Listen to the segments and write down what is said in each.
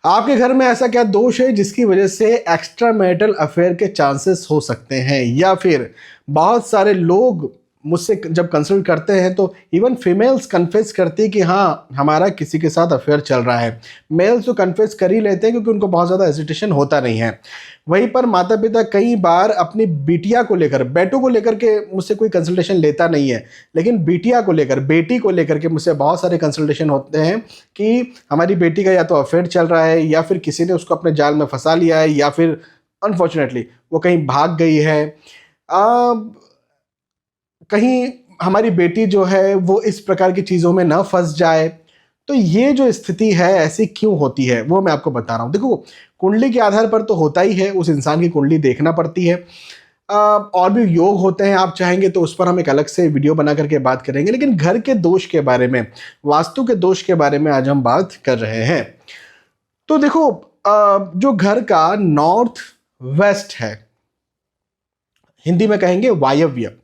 आपके घर में ऐसा क्या दोष है जिसकी वजह से एक्स्ट्रा मैरिटल अफेयर के चांसेस हो सकते हैं? या फिर बहुत सारे लोग मुझसे जब कंसल्ट करते हैं तो इवन फीमेल्स कन्फेस करती है कि हाँ हमारा किसी के साथ अफेयर चल रहा है। मेल्स तो कन्फेस कर ही लेते हैं क्योंकि उनको बहुत ज़्यादा हेजिटेशन होता नहीं है। वहीं पर माता पिता कई बार अपनी बिटिया को लेकर, बेटों को लेकर के मुझसे कोई कंसल्टेशन लेता नहीं है, लेकिन बिटिया को लेकर, बेटी को लेकर के मुझसे बहुत सारे कंसल्टेशन होते हैं कि हमारी बेटी का या तो अफेयर चल रहा है या फिर किसी ने उसको अपने जाल में फंसा लिया है या फिर अनफॉर्चुनेटली वो कहीं भाग गई है। कहीं हमारी बेटी जो है वो इस प्रकार की चीज़ों में ना फंस जाए। तो ये जो स्थिति है ऐसी क्यों होती है वो मैं आपको बता रहा हूँ। देखो, कुंडली के आधार पर तो होता ही है, उस इंसान की कुंडली देखना पड़ती है। और भी योग होते हैं, आप चाहेंगे तो उस पर हम एक अलग से वीडियो बना करके बात करेंगे। लेकिन घर के दोष के बारे में, वास्तु के दोष के बारे में आज हम बात कर रहे हैं। तो देखो, जो घर का नॉर्थ वेस्ट है, हिंदी में कहेंगे वायव्य,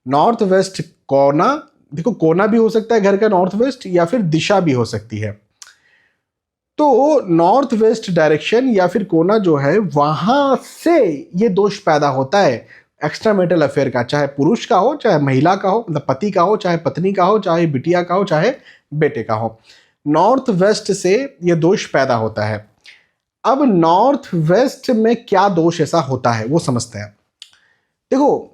नॉर्थ वेस्ट कोना। देखो, कोना भी हो सकता है घर का नॉर्थ वेस्ट, या फिर दिशा भी हो सकती है। तो नॉर्थ वेस्ट डायरेक्शन या फिर कोना जो है, वहां से ये दोष पैदा होता है एक्स्ट्रा मैरिटल अफेयर का, चाहे पुरुष का हो, चाहे महिला का हो, मतलब पति का हो, चाहे पत्नी का हो, चाहे बिटिया का हो, चाहे बेटे का हो। नॉर्थ वेस्ट से ये दोष पैदा होता है। अब नॉर्थ वेस्ट में क्या दोष ऐसा होता है वो समझते हैं। देखो,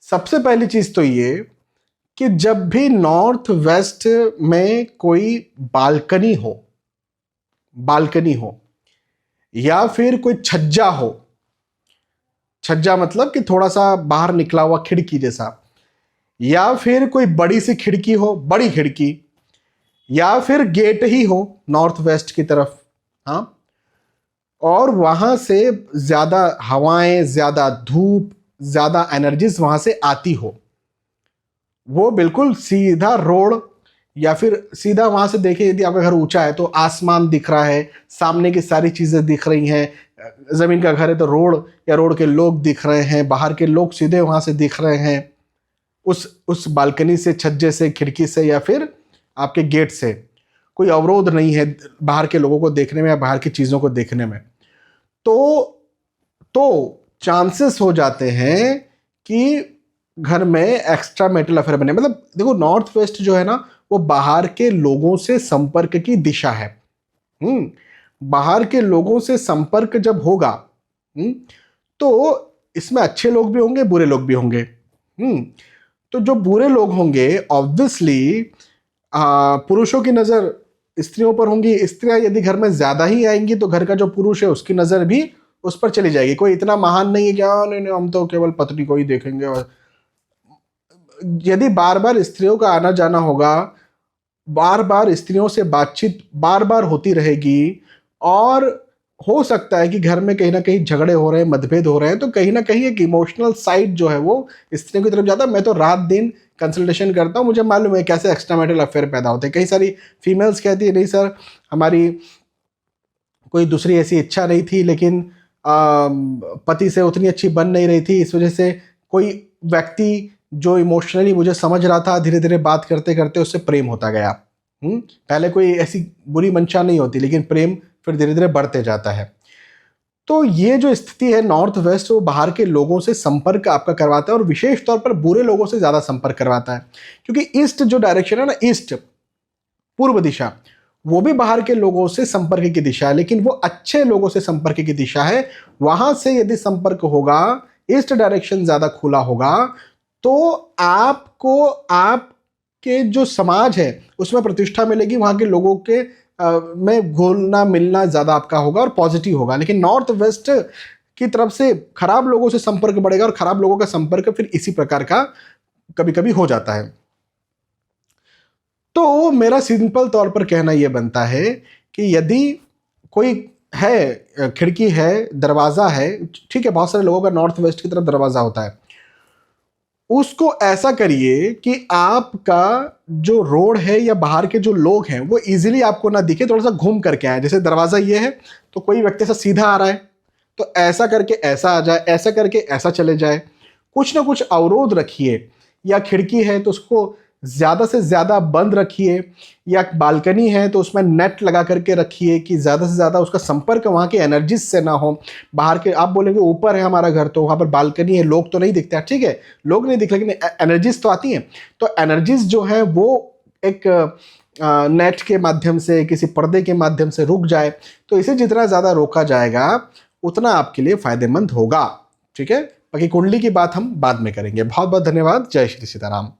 सबसे पहली चीज तो ये कि जब भी नॉर्थ वेस्ट में कोई बालकनी हो या फिर कोई छज्जा हो, छज्जा मतलब कि थोड़ा सा बाहर निकला हुआ खिड़की जैसा, या फिर कोई बड़ी सी खिड़की हो, बड़ी खिड़की, या फिर गेट ही हो नॉर्थ वेस्ट की तरफ, हाँ, और वहां से ज्यादा हवाएं, ज्यादा धूप, ज्यादा एनर्जीज वहां से आती हो, वो बिल्कुल सीधा रोड, या फिर सीधा वहां से देखें, यदि आपका घर ऊंचा है तो आसमान दिख रहा है, सामने की सारी चीजें दिख रही हैं। जमीन का घर है तो रोड या रोड के लोग दिख रहे हैं, बाहर के लोग सीधे वहां से दिख रहे हैं, उस बालकनी से, छज्जे से, खिड़की से, या फिर आपके गेट से। कोई अवरोध नहीं है बाहर के लोगों को देखने में या बाहर की चीजों को देखने में। तो चांसेस हो जाते हैं कि घर में एक्स्ट्रा मैरिटल अफेयर बने। मतलब देखो, नॉर्थ वेस्ट जो है ना, वो बाहर के लोगों से संपर्क की दिशा है। बाहर के लोगों से संपर्क जब होगा, तो इसमें अच्छे लोग भी होंगे, बुरे लोग भी होंगे। तो जो बुरे लोग होंगे, ऑब्वियसली पुरुषों की नजर स्त्रियों पर होंगी। स्त्रियां यदि घर में ज्यादा ही आएंगी तो घर का जो पुरुष है उसकी नजर भी उस पर चली जाएगी। कोई इतना महान नहीं है कि नहीं हम तो केवल पत्नी को ही देखेंगे। और यदि बार बार स्त्रियों का आना जाना होगा, बार बार स्त्रियों से बातचीत बार बार होती रहेगी, और हो सकता है कि घर में कहीं ना कहीं झगड़े हो रहे हैं, मतभेद हो रहे हैं, तो कहीं ना कहीं एक इमोशनल साइड जो है वो स्त्रियों की तरफ जाता है। मैं तो रात दिन कंसल्टेशन करता हूँ, मुझे मालूम है कैसे एक्स्ट्रा मैरिटल अफेयर पैदा होते हैं। कई सारी फीमेल्स कहती है नहीं सर, हमारी कोई दूसरी ऐसी इच्छा नहीं थी, लेकिन पति से उतनी अच्छी बन नहीं रही थी, इस वजह से कोई व्यक्ति जो इमोशनली मुझे समझ रहा था, धीरे धीरे बात करते करते उससे प्रेम होता गया। पहले कोई ऐसी बुरी मंशा नहीं होती, लेकिन प्रेम फिर धीरे धीरे बढ़ते जाता है। तो ये जो स्थिति है नॉर्थ वेस्ट, वो बाहर के लोगों से संपर्क आपका करवाता है, और विशेष तौर पर बुरे लोगों से ज्यादा संपर्क करवाता है। क्योंकि ईस्ट जो डायरेक्शन है ना, ईस्ट पूर्व दिशा, वो भी बाहर के लोगों से संपर्क की दिशा है, लेकिन वो अच्छे लोगों से संपर्क की दिशा है। वहां से यदि संपर्क होगा, ईस्ट डायरेक्शन ज्यादा खुला होगा, तो आपको आपके जो समाज है उसमें प्रतिष्ठा मिलेगी, वहां के लोगों के में घुलना मिलना ज्यादा आपका होगा और पॉजिटिव होगा। लेकिन नॉर्थ वेस्ट की तरफ से खराब लोगों से संपर्क बढ़ेगा, और खराब लोगों का संपर्क फिर इसी प्रकार का कभी कभी हो जाता है। तो मेरा सिंपल तौर पर कहना यह बनता है कि यदि कोई है, खिड़की है, दरवाजा है, ठीक है, बहुत सारे लोगों का नॉर्थ वेस्ट की तरफ दरवाजा होता है, उसको ऐसा करिए कि आपका जो रोड है या बाहर के जो लोग हैं वो इजीली आपको ना दिखे, थोड़ा सा घूम करके आए। जैसे दरवाजा ये है तो कोई व्यक्ति ऐसा सीधा आ रहा है तो ऐसा करके ऐसा आ जाए, ऐसा करके ऐसा चले जाए। कुछ ना कुछ अवरोध रखिए। या खिड़की है तो उसको ज़्यादा से ज़्यादा बंद रखिए, या बालकनी है तो उसमें नेट लगा करके रखिए कि ज़्यादा से ज़्यादा उसका संपर्क वहाँ के एनर्जीज से ना हो। बाहर के, आप बोलेंगे ऊपर है हमारा घर तो वहाँ पर बालकनी है, लोग तो नहीं दिखते हैं, ठीक है, लोग नहीं दिख, लेकिन एनर्जीज तो आती हैं। तो एनर्जीज जो है वो एक नेट के माध्यम से, किसी पर्दे के माध्यम से रुक जाए, तो इसे जितना ज़्यादा रोका जाएगा उतना आपके लिए फायदेमंद होगा। ठीक है, बाकी कुंडली की बात हम बाद में करेंगे। बहुत बहुत धन्यवाद। जय श्री सीताराम।